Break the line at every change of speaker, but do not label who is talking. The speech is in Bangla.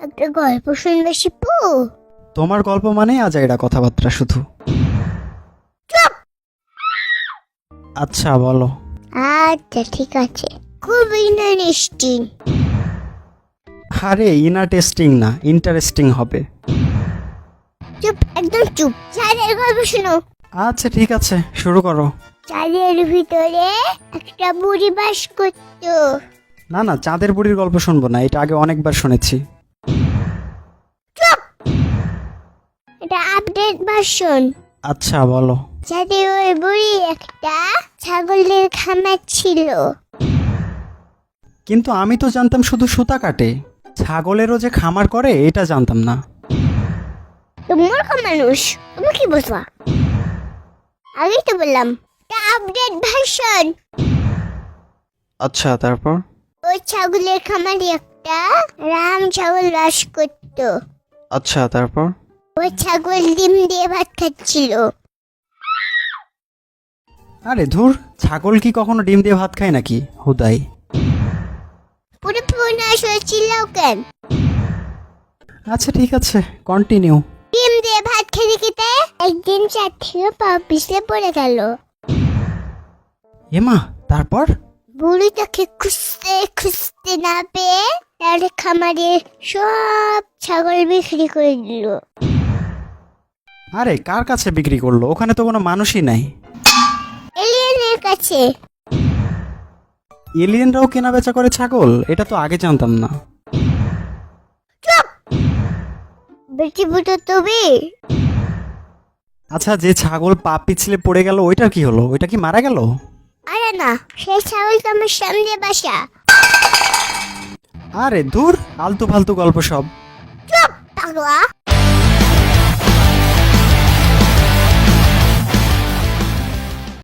একটা গল্প শুনবে শিপু?
তোমার গল্প মানে আজাইরা কথাবার্তা শুধু।
চুপ!
আচ্ছা বলো।
আচ্ছা ঠিক আছে, খুব ইন্টারেস্টিং।
আরে ইনা টেস্টিং না, ইন্টারেস্টিং হবে।
চুপ, একদম চুপ। চাঁদের গল্প শোনো।
আচ্ছা ঠিক আছে, শুরু করো।
চাঁদের ভিতরে একটা বুড়ি বাস করতো।
না না, চাঁদের বুড়ির গল্প শুনবো না, এটা আগে অনেকবার শুনেছি।
এটা আপডেট ভার্সন।
আচ্ছা বলো।
চাঁদের ওই বুড়ি একটা ছাগলের খামার ছিল।
কিন্তু আমি তো জানতাম শুধু সুতা কাটে, ছাগলেরও যে খামার করে এটা জানতাম না।
তো মূর্খ মানুষ, তুমি কি বুঝবা? আগেই তো বললাম এটা আপডেট ভার্সন।
আচ্ছা তারপর?
ওই ছাগলের খামারে একটা রাম ছাগল বাস করতো।
আচ্ছা তারপর?
ওই ছাগল ডিম দিয়ে ভাত খাচ্ছিল।
আরে ধুর, ছাগল কি কখনো ডিম দিয়ে ভাত খায় নাকি হুদাই?
পুরো পুনাশ হয়েছিল কেন?
আচ্ছা ঠিক আছে, কন্টিনিউ।
ডিম দিয়ে ভাত খেতে খেতে একদিন চার থেকে পা পিছলে পড়ে গেল।
এমা, তারপর?
বুড়ি তাকে খুঁজতে খুঁজতে না পেয়ে তার খামারে সব ছাগল বিক্রি করে দিল।
আরে কার কাছে বিক্রি করলো? ওখানে তো কোনো মানুষই নাই।
এলিয়েনের কাছে।
এলিয়েনরাও কেনা বেচা করে ছাগল? এটা তো আগে জানতাম না।
বেটি বুটো তুমি।
আচ্ছা, যে ছাগল পা পিছলে পড়ে গেল ওইটার কি হলো? ওইটা কি মারা গেল?
আরে না, সেই ছাগল তো আমার সামনে বাসা।
আরে দূর, আলতু ফালতু গল্প সব।
চুপ পাগলা।